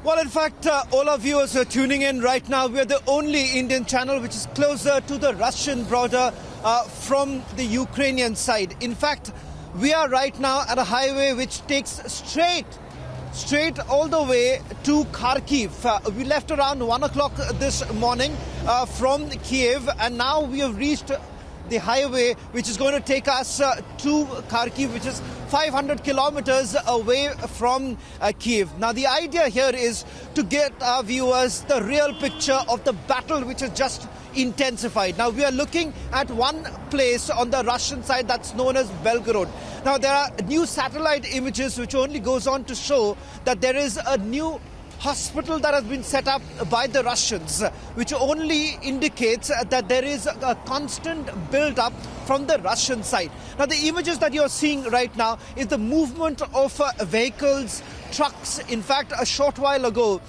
Well, in fact, all our viewers are tuning in right now. We are the only Indian channel which is closer to the Russian border from the Ukrainian side. In fact, we are right now at a highway which takes straight all the way to Kharkiv. We left around 1 o'clock this morning from Kiev, and now we have reached the highway which is going to take us to Kharkiv, which is 500 kilometers away from Kiev. Now, the idea here is to get our viewers the real picture of the battle which has just intensified. Now, we are looking at one place on the Russian side that's known as Belgorod. Now, there are new satellite images which only goes on to show that there is a new hospital that has been set up by the Russians, which only indicates that there is a constant build-up from the Russian side. Now, the images that you're seeing right now is the movement of vehicles, trucks. In fact, a short while ago,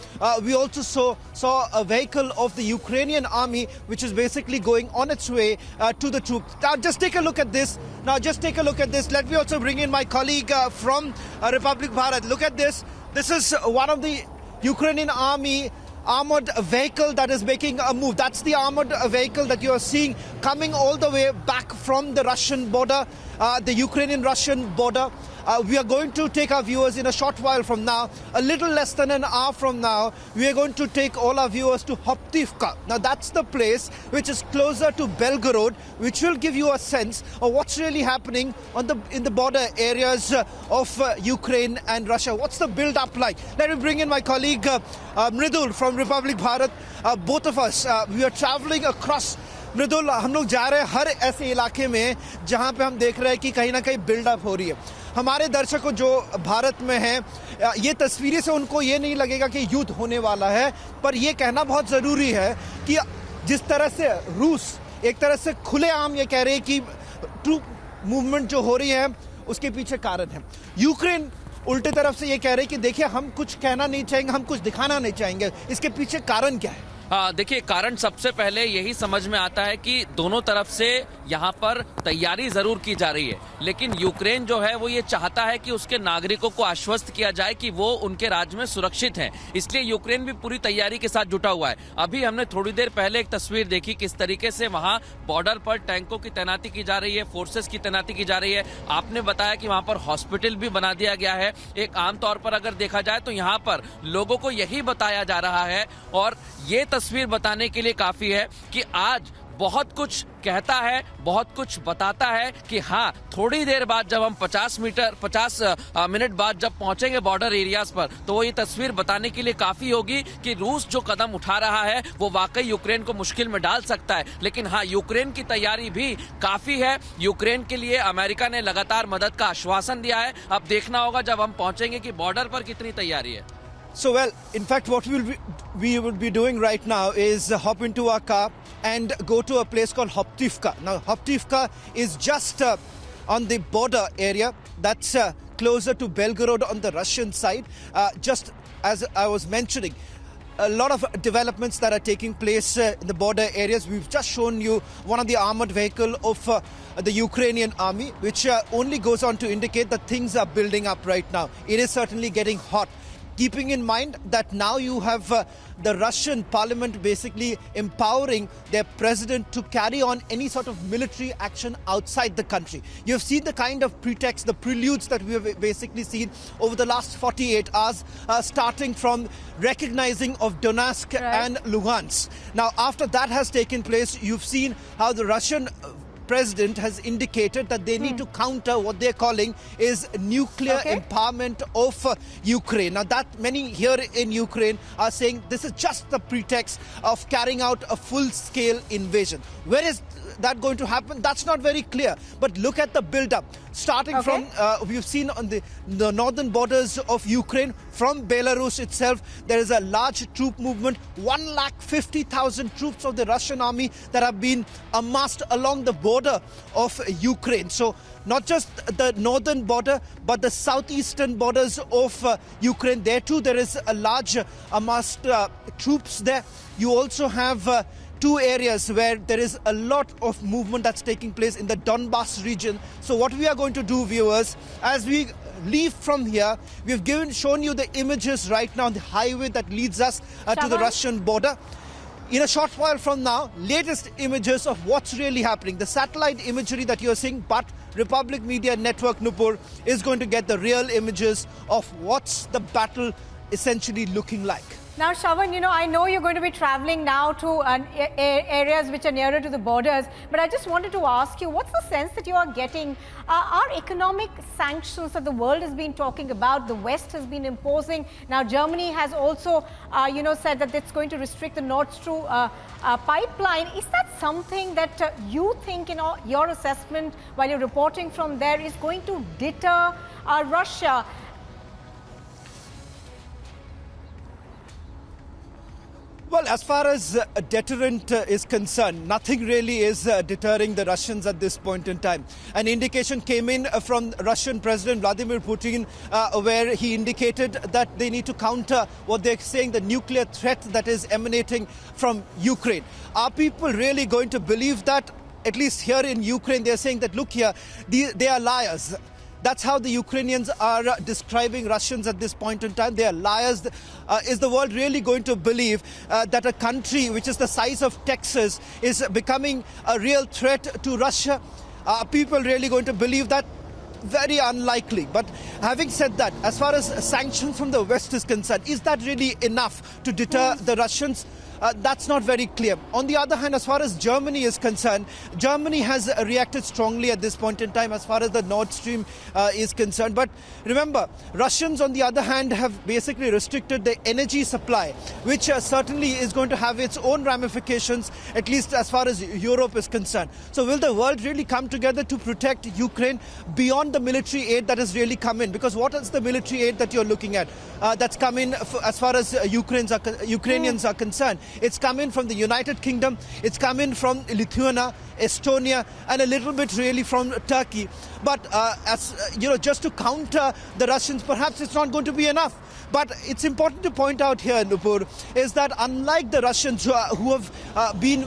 we also saw a vehicle of the Ukrainian army, which is basically going on its way to the troops. Now, just take a look at this. Let me also bring in my colleague from Republic Bharat. Look at this. This is one of the Ukrainian army armored vehicle that is making a move. That's the armored vehicle that you are seeing coming all the way back from the Russian border, the Ukrainian-Russian border. We are going to take our viewers in a short while from now, a little less than an hour from now, we are going to take all our viewers to Hoptivka. Now, that's the place which is closer to Belgorod, which will give you a sense of what's really happening in the border areas of Ukraine and Russia. What's the build-up like? Let me bring in my colleague Mridul from Republic Bharat. Both of us, we are traveling across. मृदुल, हम लोग जा रहे हैं हर ऐसे इलाके में जहां पे हम देख रहे हैं कि कहीं ना कहीं बिल्डअप हो रही है. हमारे दर्शकों जो भारत में हैं, ये तस्वीरें से उनको ये नहीं लगेगा कि युद्ध होने वाला है, पर ये कहना बहुत ज़रूरी है कि जिस तरह से रूस एक तरह से खुलेआम ये कह रहे हैं कि ट्रूप मूवमेंट जो हो रही है उसके पीछे कारण है. यूक्रेन उल्टे तरफ से ये कह रहे हैं कि देखिए, हम कुछ कहना नहीं चाहेंगे, हम कुछ दिखाना नहीं चाहेंगे. इसके पीछे कारण क्या है? देखिए, कारण सबसे पहले यही समझ में आता है कि दोनों तरफ से यहाँ पर तैयारी जरूर की जा रही है, लेकिन यूक्रेन जो है वो ये चाहता है कि उसके नागरिकों को आश्वस्त किया जाए कि वो उनके राज्य में सुरक्षित हैं. इसलिए यूक्रेन भी पूरी तैयारी के साथ जुटा हुआ है. अभी हमने थोड़ी देर पहले एक तस्वीर देखी किस तरीके से वहाँ बॉर्डर पर टैंकों की तैनाती की जा रही है, फोर्सेस की तैनाती की जा रही है. आपने बताया कि वहाँ पर हॉस्पिटल भी बना दिया गया है. एक आमतौर पर अगर देखा जाए तो यहाँ पर लोगों को यही बताया जा रहा है, और ये तस्वीर बताने के लिए काफी है कि आज बहुत कुछ कहता है, बहुत कुछ बताता है कि हाँ, थोड़ी देर बाद जब हम 50 मिनट बाद जब पहुंचेंगे बॉर्डर एरियाज पर, तो वो ये तस्वीर बताने के लिए काफी होगी कि रूस जो कदम उठा रहा है वो वाकई यूक्रेन को मुश्किल में डाल सकता है. लेकिन हाँ, यूक्रेन की तैयारी भी काफी है. यूक्रेन के लिए अमेरिका ने लगातार मदद का आश्वासन दिया है. अब देखना होगा जब हम पहुंचेंगे कि बॉर्डर पर कितनी तैयारी है. So, well, in fact, what we will be doing right now is hop into our car and go to a place called Hoptivka. Now, Hoptivka is just on the border area. That's closer to Belgorod on the Russian side. Just as I was mentioning, a lot of developments that are taking place in the border areas. We've just shown you one of the armored vehicle of the Ukrainian army, which only goes on to indicate that things are building up right now. It is certainly getting hot. Keeping in mind that now you have the Russian parliament basically empowering their president to carry on any sort of military action outside the country. You've seen the kind of pretext, the preludes that we have basically seen over the last 48 hours, starting from recognizing of Donetsk and Luhansk. Now, after that has taken place, you've seen how the Russian president has indicated that they need to counter what they're calling is nuclear empowerment of Ukraine. Now, that many here in Ukraine are saying this is just the pretext of carrying out a full-scale invasion. Where is that going to happen? That's not very clear. But look at the build-up. Starting from, we've seen on the northern borders of Ukraine, from Belarus itself, there is a large troop movement. 150,000 troops of the Russian army that have been amassed along the border of Ukraine. So not just the northern border, but the southeastern borders of Ukraine. There too, there is a large amassed troops there. You also have two areas where there is a lot of movement that's taking place in the Donbas region. So what we are going to do, viewers, as we leave from here. We've shown you the images right now on the highway that leads us to the Russian border. In a short while from now, latest images of what's really happening. The satellite imagery that you're seeing, but Republic Media Network, Nupur, is going to get the real images of what's the battle essentially looking like. Now, Shravan, I know you're going to be traveling now to areas which are nearer to the borders, but I just wanted to ask you, what's the sense that you are getting? Are economic sanctions that the world has been talking about, the West has been imposing. Now, Germany has also, said that it's going to restrict the Nord Stream pipeline. Is that something that you think, your assessment while you're reporting from there, is going to deter Russia? Well, as far as a deterrent is concerned, nothing really is deterring the Russians at this point in time. An indication came in from Russian President Vladimir Putin, where he indicated that they need to counter what they're saying, the nuclear threat that is emanating from Ukraine. Are people really going to believe that? At least here in Ukraine, they're saying that, look here, they are liars. That's how the Ukrainians are describing Russians at this point in time. They are liars. Is the world really going to believe that a country which is the size of Texas is becoming a real threat to Russia? Are people really going to believe that? Very unlikely. But having said that, as far as sanctions from the West is concerned, is that really enough to deter the Russians? That's not very clear. On the other hand, as far as Germany is concerned, Germany has reacted strongly at this point in time as far as the Nord Stream is concerned. But remember, Russians, on the other hand, have basically restricted the energy supply, which certainly is going to have its own ramifications, at least as far as Europe is concerned. So will the world really come together to protect Ukraine beyond the military aid that has really come in? Because what is the military aid that you're looking at that's come in as far as Ukrainians are concerned? It's come in from the United Kingdom, it's come in from Lithuania, Estonia, and a little bit really from Turkey. But just to counter the Russians, perhaps it's not going to be enough. But it's important to point out here, Nupur, is that unlike the Russians who have been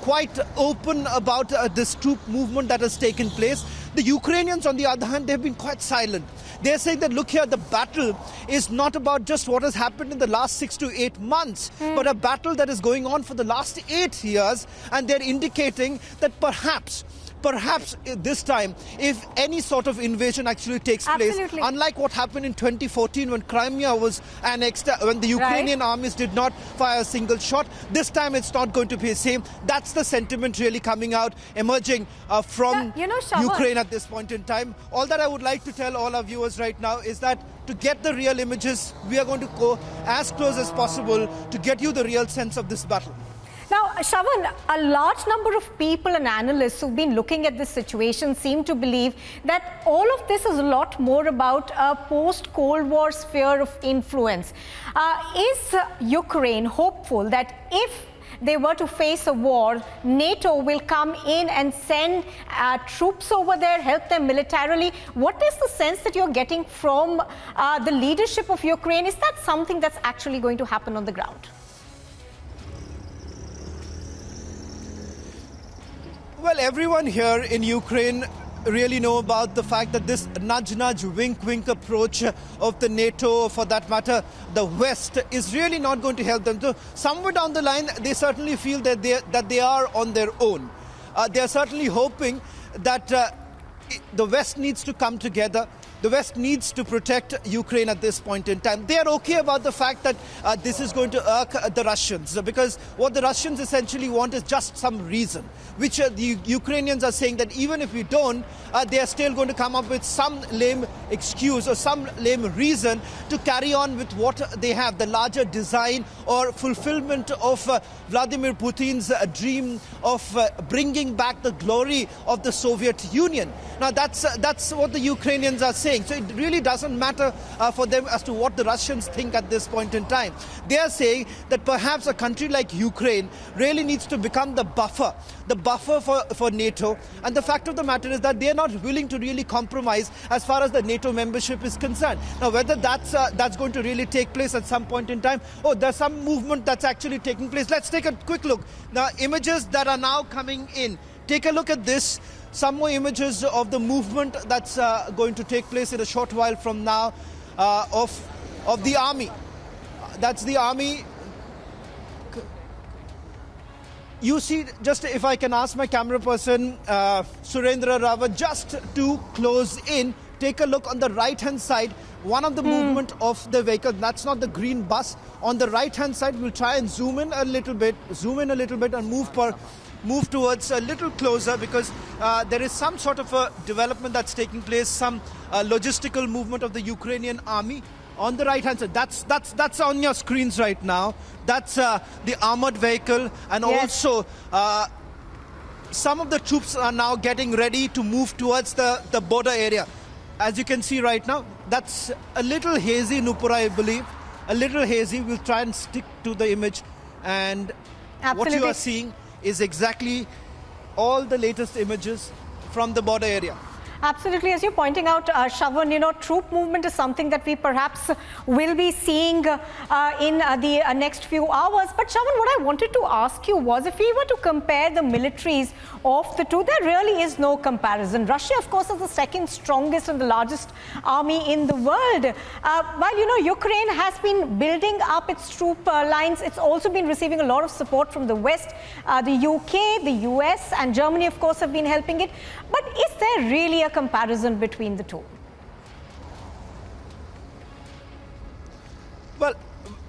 quite open about this troop movement that has taken place, the Ukrainians, on the other hand, they've been quite silent. They're saying that, look here, the battle is not about just what has happened in the last 6 to 8 months, but a battle that is going on for the last 8 years. And they're indicating that perhaps this time, if any sort of invasion actually takes place, unlike what happened in 2014 when Crimea was annexed, when the Ukrainian armies did not fire a single shot, this time it's not going to be the same. That's the sentiment really coming out, emerging from Ukraine at this point in time. All that I would like to tell all our viewers right now is that to get the real images, we are going to go as close as possible to get you the real sense of this battle. Now, Shravan, a large number of people and analysts who've been looking at this situation seem to believe that all of this is a lot more about a post-Cold War sphere of influence. Is Ukraine hopeful that if they were to face a war, NATO will come in and send troops over there, help them militarily? What is the sense that you're getting from the leadership of Ukraine? Is that something that's actually going to happen on the ground? Well, everyone here in Ukraine really know about the fact that this nudge-nudge, wink-wink approach of the NATO, for that matter, the West, is really not going to help them. So somewhere down the line, they certainly feel that they are on their own. They are certainly hoping that the West needs to come together. The West needs to protect Ukraine at this point in time. They are okay about the fact that this is going to irk the Russians, because what the Russians essentially want is just some reason, which the Ukrainians are saying that even if we don't, they are still going to come up with some lame excuse or some lame reason to carry on with what they have, the larger design or fulfillment of Vladimir Putin's dream of bringing back the glory of the Soviet Union. Now, that's what the Ukrainians are saying. So it really doesn't matter for them as to what the Russians think at this point in time. They are saying that perhaps a country like Ukraine really needs to become the buffer for NATO. And the fact of the matter is that they are not willing to really compromise as far as the NATO membership is concerned. Now, whether that's going to really take place at some point in time, there's some movement that's actually taking place. Let's take a quick look. Now, images that are now coming in. Take a look at this. some more images of the movement that's going to take place in a short while from now of the army. That's the army. You see, just if I can ask my camera person, Surendra Rawat, just to close in, take a look on the right-hand side, one of the movement of the vehicle, that's not the green bus. On the right-hand side, we'll try and zoom in a little bit and move towards a little closer, because there is some sort of a development that's taking place, some logistical movement of the Ukrainian army. On the right-hand side, that's on your screens right now. That's the armored vehicle, and also some of the troops are now getting ready to move towards the border area. As you can see right now, that's a little hazy, Nupur, I believe. A little hazy. We'll try and stick to the image, and what you are seeing is exactly all the latest images from the border area. Absolutely. As you're pointing out, Shravan, troop movement is something that we perhaps will be seeing in the next few hours. But Shravan, what I wanted to ask you was, if we were to compare the militaries of the two, there really is no comparison. Russia, of course, is the second strongest and the largest army in the world. While, Ukraine has been building up its troop lines, it's also been receiving a lot of support from the West. The UK, the US and Germany, of course, have been helping it. But is there really a comparison between the two? Well,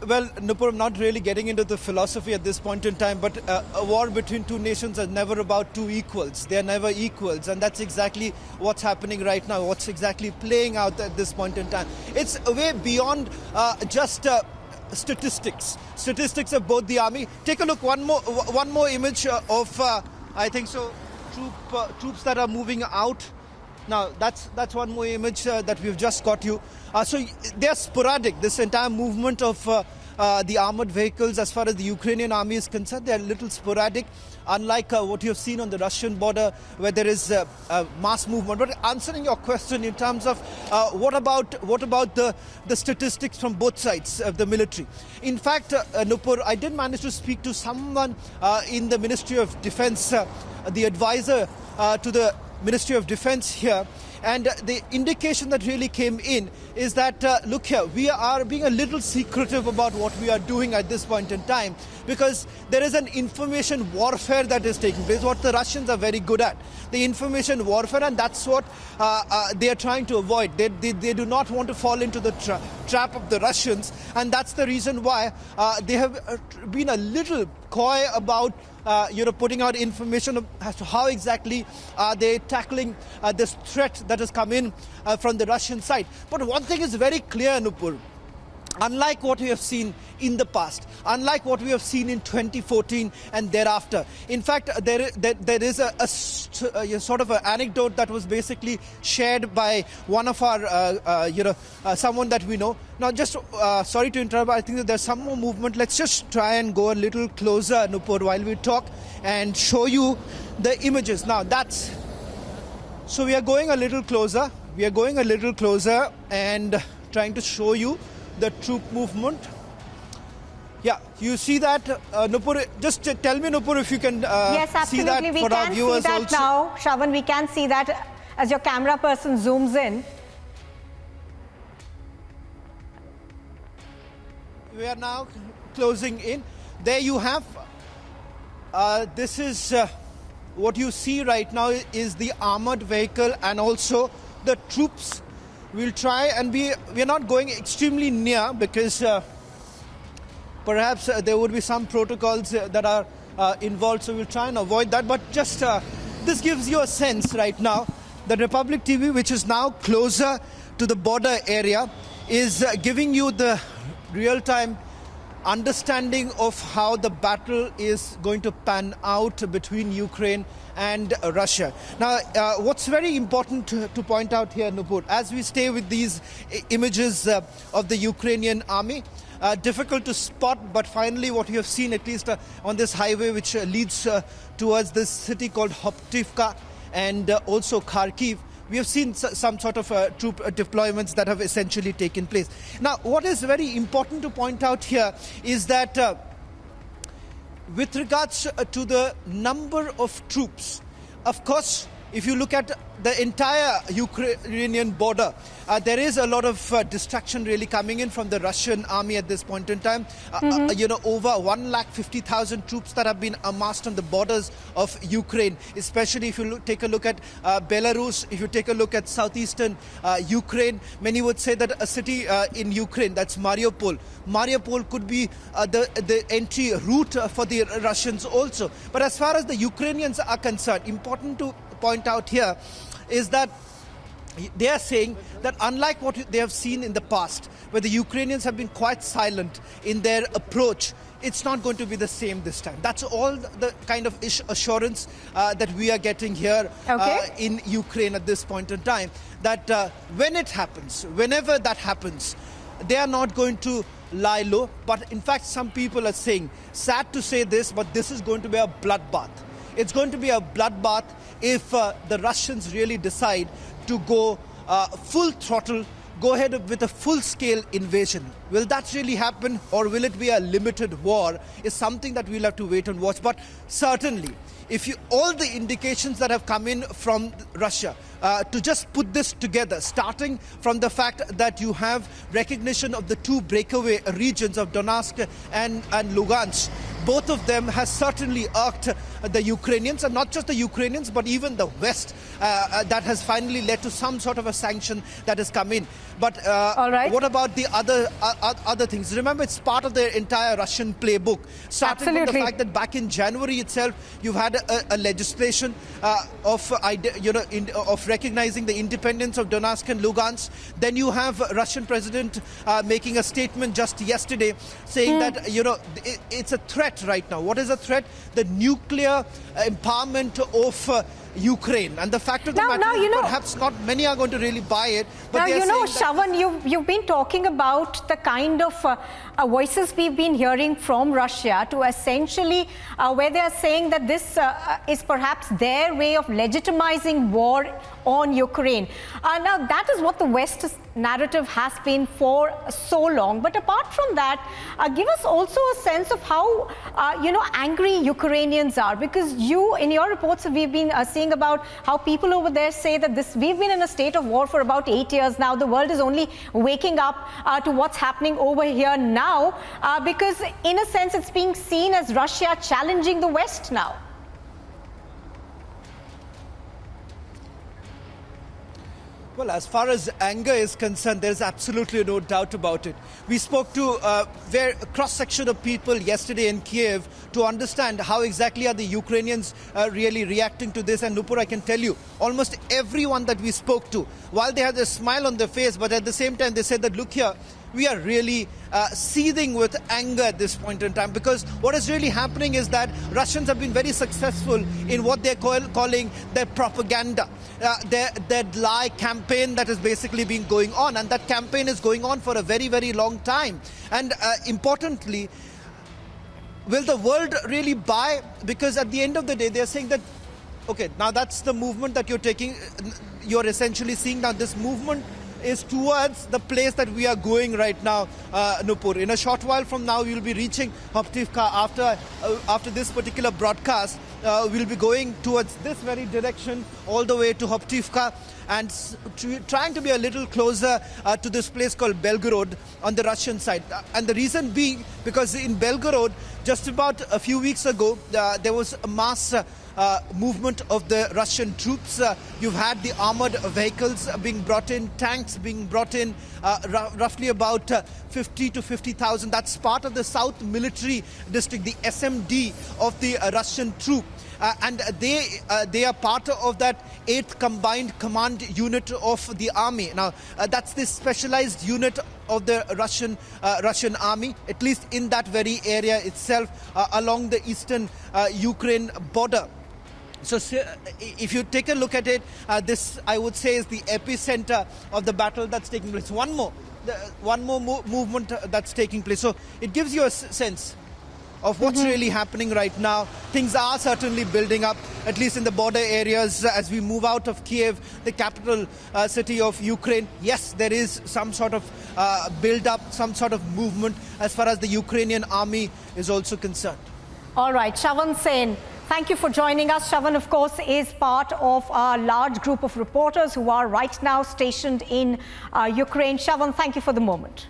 Nupur, I'm not really getting into the philosophy at this point in time, but a war between two nations is never about two equals. They are never equals, and that's exactly what's happening right now, what's exactly playing out at this point in time. It's way beyond just statistics of both the army. Take a look, one more image of, I think so, troops that are moving out. Now, that's one more image that we've just got you. So they're sporadic. This entire movement of the armored vehicles, as far as the Ukrainian army is concerned, they're a little sporadic, unlike what you've seen on the Russian border, where there is a mass movement. But answering your question in terms of what about the statistics from both sides of the military? In fact, Nupur, I did manage to speak to someone in the Ministry of Defense, the advisor to the Ministry of Defense here, and the indication that really came in is that, look here, we are being a little secretive about what we are doing at this point in time, because there is an information warfare that is taking place, what the Russians are very good at, the information warfare, and that's what they are trying to avoid. They do not want to fall into the trap of the Russians, and that's the reason why they have been a little coy about putting out information as to how exactly they tackling this threat that has come in from the Russian side. But one thing is very clear, Nupur. Unlike what we have seen in the past, unlike what we have seen in 2014 and thereafter, in fact, there is a sort of an anecdote that was basically shared by one of our, someone that we know. Now, just sorry to interrupt, I think that there's some more movement. Let's just try and go a little closer, Nupur, while we talk and show you the images. Now, so we are going a little closer. We are going a little closer and trying to show you the troop movement. Yeah, you see that, Nupur? Just tell me, Nupur, if you can yes, see that we for our viewers also. Yes, absolutely. We can see that now. Shravan, we can see that as your camera person zooms in. We are now closing in. There you have. This is what you see right now is the armored vehicle and also the troops. We'll try and we're not going extremely near, because perhaps there would be some protocols that are involved, so we'll try and avoid that. But just this gives you a sense right now. The Republic TV, which is now closer to the border area, is giving you the real-time understanding of how the battle is going to pan out between Ukraine and Russia. Now, what's very important to point out here, Nupur, as we stay with these images of the Ukrainian army, difficult to spot, but finally what you have seen, at least on this highway which leads towards this city called Hoptivka and also Kharkiv, we have seen some sort of troop deployments that have essentially taken place. Now, what is very important to point out here is that with regards to the number of troops, of course, if you look at the entire Ukrainian border, there is a lot of destruction really coming in from the Russian army at this point in time. Over 150,000 troops that have been amassed on the borders of Ukraine, especially if you take a look at Belarus, if you take a look at southeastern Ukraine. Many would say that a city in Ukraine, that's Mariupol. Mariupol could be the entry route for the Russians also. But as far as the Ukrainians are concerned, important to point out here is that they are saying that unlike what they have seen in the past, where the Ukrainians have been quite silent in their approach, it's not going to be the same this time. That's all the kind of assurance that we are getting here in Ukraine at this point in time, that when it happens, whenever that happens, they are not going to lie low. But in fact, some people are saying, sad to say this, but this is going to be a bloodbath. It's going to be a bloodbath if the Russians really decide to go full throttle, go ahead with a full-scale invasion. Will that really happen, or will it be a limited war, is something that we'll have to wait and watch. But certainly, all the indications that have come in from Russia, to just put this together, starting from the fact that you have recognition of the two breakaway regions of Donetsk and Lugansk, both of them has certainly irked the Ukrainians, and not just the Ukrainians, but even the West, that has finally led to some sort of a sanction that has come in. But what about the other things? Remember, it's part of the entire Russian playbook. Starting from the fact that back in January itself, you've had a legislation of recognizing the independence of Donetsk and Lugansk. Then you have Russian president making a statement just yesterday saying that it's a threat right now. What is a threat? The nuclear empowerment of Ukraine. And the fact of the matter is, perhaps not many are going to really buy it. But now, Shravan, you've been talking about the kind of voices we've been hearing from Russia to essentially where they are saying that this is perhaps their way of legitimizing war on Ukraine. Now, that is what the West's narrative has been for so long. But apart from that, give us also a sense of how, angry Ukrainians are. Because in your reports, we've been seeing about how people over there say that we've been in a state of war for about 8 years now. The world is only waking up to what's happening over here now, because in a sense, it's being seen as Russia challenging the West now. Well, as far as anger is concerned, there's absolutely no doubt about it. We spoke to a cross-section of people yesterday in Kiev to understand how exactly are the Ukrainians really reacting to this. And Nupur, I can tell you, almost everyone that we spoke to, while they had a smile on their face, but at the same time they said that, look here, we are really seething with anger at this point in time, because what is really happening is that Russians have been very successful in what they're calling their propaganda, their lie campaign that has basically been going on. And that campaign is going on for a very, very long time. And importantly, will the world really buy? Because at the end of the day, they're saying that, okay, now that's the movement that you're taking. You're essentially seeing now this movement is towards the place that we are going right now, Nupur. In a short while from now, we'll be reaching Hoptivka. After this particular broadcast, we'll be going towards this very direction, all the way to Hoptivka, and trying to be a little closer to this place called Belgorod on the Russian side. And the reason being, because in Belgorod, just about a few weeks ago, there was a mass movement of the Russian troops. You've had the armored vehicles being brought in, tanks being brought in, roughly about 50 to 50,000. That's part of the South Military District, the SMD of the Russian troop. And they are part of that 8th Combined Command Unit of the Army. Now, that's the specialized unit of the Russian Army, at least in that very area itself, along the eastern Ukraine border. So if you take a look at it, this, I would say, is the epicenter of the battle that's taking place. One more movement that's taking place. So it gives you a sense of what's really happening right now. Things are certainly building up, at least in the border areas, as we move out of Kiev, the capital city of Ukraine. Yes, there is some sort of build-up, some sort of movement as far as the Ukrainian army is also concerned. All right, Shravan Sen, Thank you for joining us. Shravan, of course, is part of a large group of reporters who are right now stationed in Ukraine. Shravan, thank you for the moment.